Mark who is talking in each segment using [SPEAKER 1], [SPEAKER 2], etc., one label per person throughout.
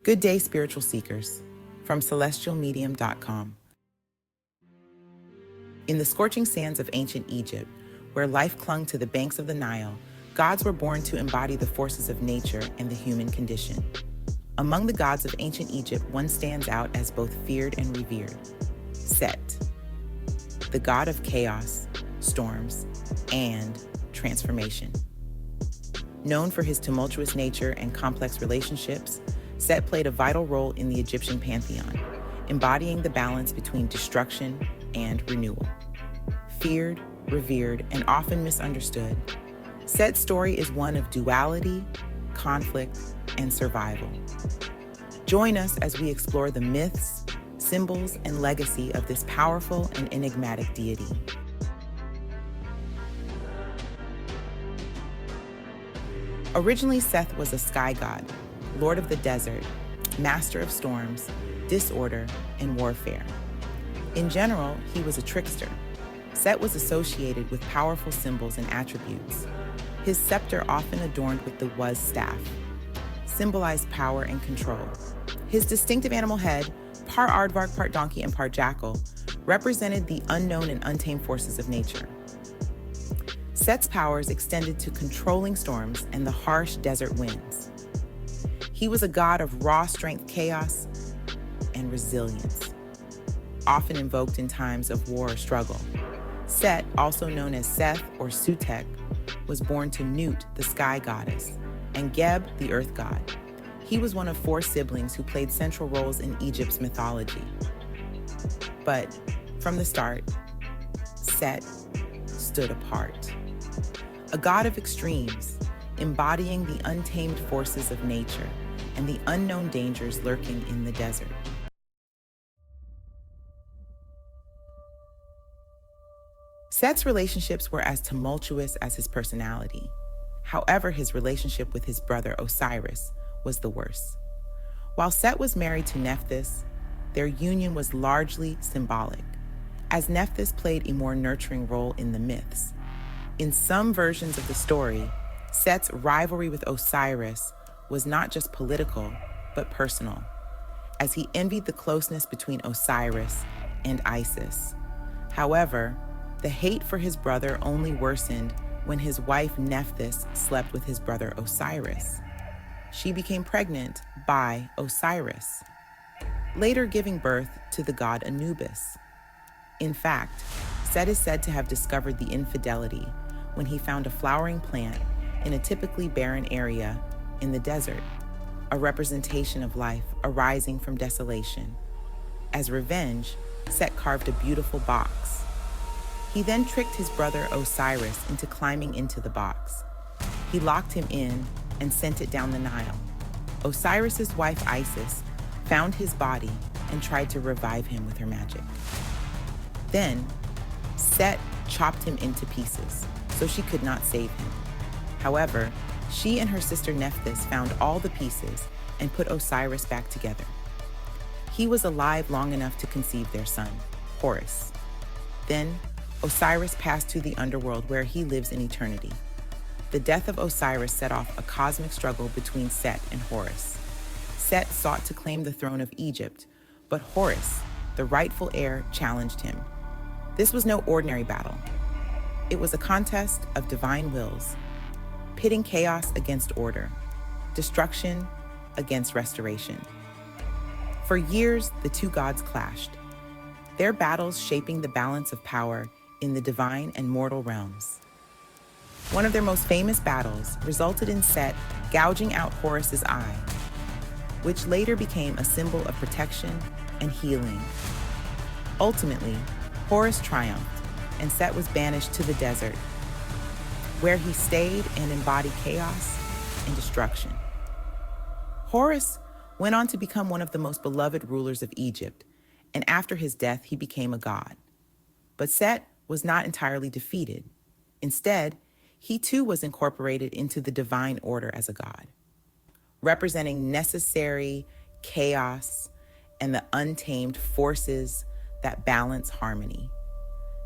[SPEAKER 1] Good day, spiritual seekers, from celestialmedium.com. In the scorching sands of ancient Egypt, where life clung to the banks of the Nile, gods were born to embody the forces of nature and the human condition. Among the gods of ancient Egypt, one stands out as both feared and revered: Set, the god of chaos, storms, and transformation. Known for his tumultuous nature and complex relationships, Set played a vital role in the Egyptian pantheon, embodying the balance between destruction and renewal. Feared, revered, and often misunderstood, Set's story is one of duality, conflict, and survival. Join us as we explore the myths, symbols, and legacy of this powerful and enigmatic deity. Originally, Seth was a sky god, lord of the desert, master of storms, disorder, and warfare. In general, he was a trickster. Set was associated with powerful symbols and attributes. His scepter, often adorned with the was staff, symbolized power and control. His distinctive animal head, part aardvark, part donkey, and part jackal, represented the unknown and untamed forces of nature. Set's powers extended to controlling storms and the harsh desert winds. He was a god of raw strength, chaos, and resilience, often invoked in times of war or struggle. Set, also known as Seth or Sutek, was born to Nut, the sky goddess, and Geb, the earth god. He was one of 4 siblings who played central roles in Egypt's mythology. But from the start, Set stood apart. A god of extremes, embodying the untamed forces of nature and the unknown dangers lurking in the desert. Set's relationships were as tumultuous as his personality. However, his relationship with his brother Osiris was the worst. While Set was married to Nephthys, their union was largely symbolic, as Nephthys played a more nurturing role in the myths. In some versions of the story, Set's rivalry with Osiris was not just political, but personal, as he envied the closeness between Osiris and Isis. However, the hate for his brother only worsened when his wife Nephthys slept with his brother Osiris. She became pregnant by Osiris, later giving birth to the god Anubis. In fact, Set is said to have discovered the infidelity when he found a flowering plant in a typically barren area in the desert, a representation of life arising from desolation. As revenge, Set carved a beautiful box. He then tricked his brother Osiris into climbing into the box. He locked him in and sent it down the Nile. Osiris's wife Isis found his body and tried to revive him with her magic. Then, Set chopped him into pieces so she could not save him. However, she and her sister Nephthys found all the pieces and put Osiris back together. He was alive long enough to conceive their son, Horus. Then, Osiris passed to the underworld where he lives in eternity. The death of Osiris set off a cosmic struggle between Set and Horus. Set sought to claim the throne of Egypt, but Horus, the rightful heir, challenged him. This was no ordinary battle. It was a contest of divine wills, pitting chaos against order, destruction against restoration. For years, the two gods clashed, their battles shaping the balance of power in the divine and mortal realms. One of their most famous battles resulted in Set gouging out Horus's eye, which later became a symbol of protection and healing. Ultimately, Horus triumphed, and Set was banished to the desert, where he stayed and embodied chaos and destruction. Horus went on to become one of the most beloved rulers of Egypt, and after his death, he became a god. But Set was not entirely defeated. Instead, he too was incorporated into the divine order as a god, representing necessary chaos and the untamed forces that balance harmony.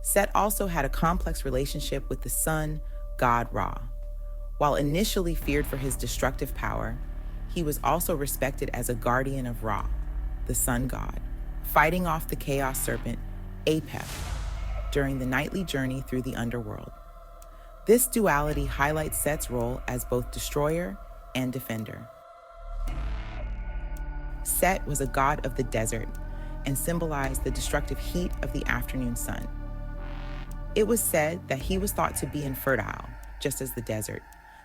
[SPEAKER 1] Set also had a complex relationship with the sun, god Ra. While initially feared for his destructive power, he was also respected as a guardian of Ra, the sun god, fighting off the chaos serpent Apep during the nightly journey through the underworld. This duality highlights Set's role as both destroyer and defender. Set was a god of the desert and symbolized the destructive heat of the afternoon sun. It was said that he was thought to be infertile, just as the desert.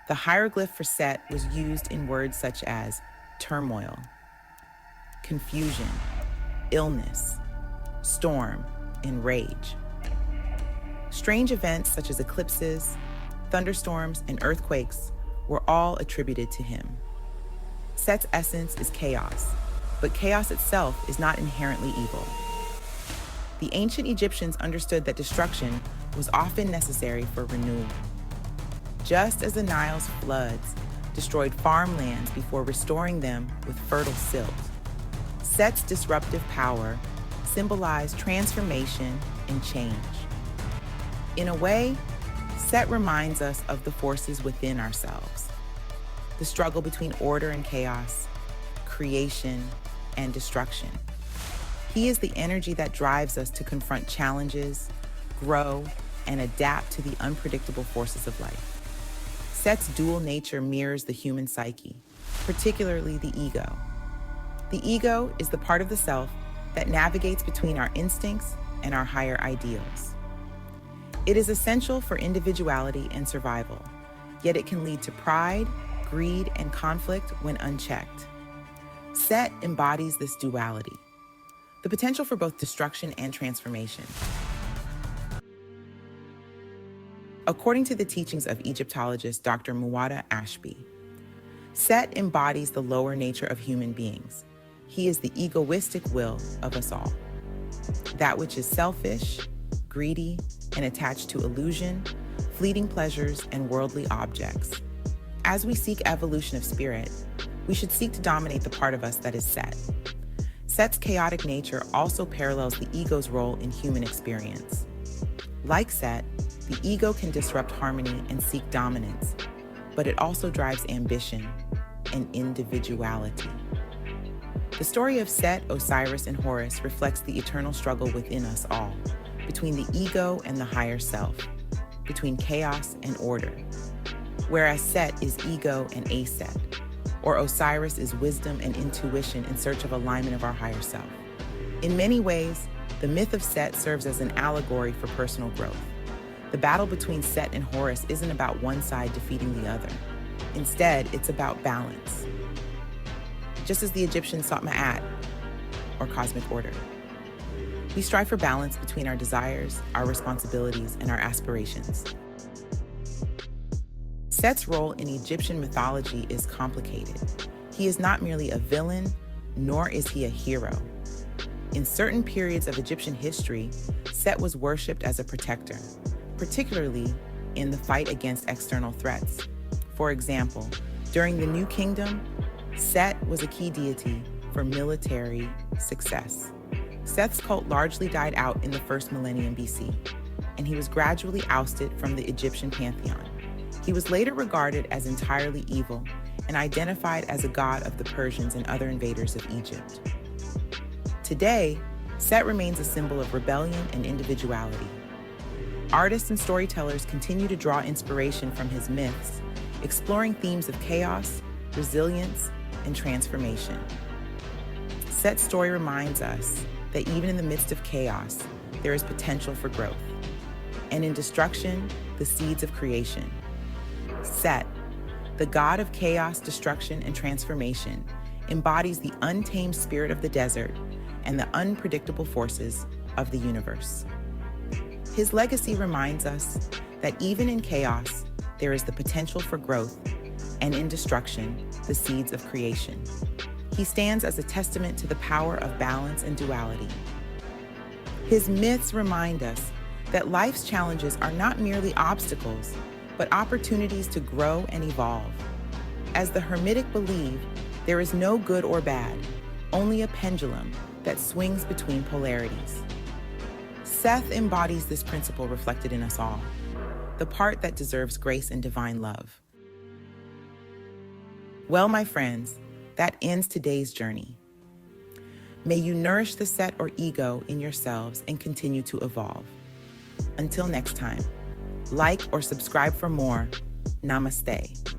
[SPEAKER 1] The hieroglyph for Set was used in words such as turmoil, confusion, illness, storm, and rage. Strange events such as eclipses, thunderstorms, and earthquakes were all attributed to him. Set's essence is chaos, but chaos itself is not inherently evil. The ancient Egyptians understood that destruction was often necessary for renewal. Just as the Nile's floods destroyed farmlands before restoring them with fertile silt, Set's disruptive power symbolized transformation and change. In a way, Set reminds us of the forces within ourselves, the struggle between order and chaos, creation and destruction. He is the energy that drives us to confront challenges, grow, and adapt to the unpredictable forces of life. Set's dual nature mirrors the human psyche, particularly the ego. The ego is the part of the self that navigates between our instincts and our higher ideals. It is essential for individuality and survival, yet it can lead to pride, greed, and conflict when unchecked. Set embodies this duality, the potential for both destruction and transformation. According to the teachings of Egyptologist Dr. Muwada Ashby, Set embodies the lower nature of human beings. He is the egoistic will of us all, that which is selfish, greedy, and attached to illusion, fleeting pleasures, and worldly objects. As we seek evolution of spirit, we should seek to dominate the part of us that is Set. Set's chaotic nature also parallels the ego's role in human experience. Like Set, the ego can disrupt harmony and seek dominance, but it also drives ambition and individuality. The story of Set, Osiris, and Horus reflects the eternal struggle within us all, between the ego and the higher self, between chaos and order. Whereas Set is ego and aset, or Osiris is wisdom and intuition in search of alignment of our higher self. In many ways, the myth of Set serves as an allegory for personal growth. The battle between Set and Horus isn't about one side defeating the other. Instead, it's about balance. Just as the Egyptians sought Ma'at, or cosmic order. We strive for balance between our desires, our responsibilities, and our aspirations. Set's role in Egyptian mythology is complicated. He is not merely a villain, nor is he a hero. In certain periods of Egyptian history, Set was worshipped as a protector, particularly in the fight against external threats. For example, during the New Kingdom, Set was a key deity for military success. Set's cult largely died out in the first millennium BC, and he was gradually ousted from the Egyptian pantheon. He was later regarded as entirely evil and identified as a god of the Persians and other invaders of Egypt. Today, Set remains a symbol of rebellion and individuality. Artists and storytellers continue to draw inspiration from his myths, exploring themes of chaos, resilience, and transformation. Set's story reminds us that even in the midst of chaos, there is potential for growth, and in destruction, the seeds of creation. Set, the god of chaos, destruction, and transformation, embodies the untamed spirit of the desert and the unpredictable forces of the universe. His legacy reminds us that even in chaos, there is the potential for growth, and in destruction, the seeds of creation. He stands as a testament to the power of balance and duality. His myths remind us that life's challenges are not merely obstacles, but opportunities to grow and evolve. As the Hermetic believe, there is no good or bad, only a pendulum that swings between polarities. Seth embodies this principle reflected in us all, the part that deserves grace and divine love. Well, my friends, That ends today's journey. May you nourish the Set or ego in yourselves and continue to evolve. Until next time, like or subscribe for more. Namaste.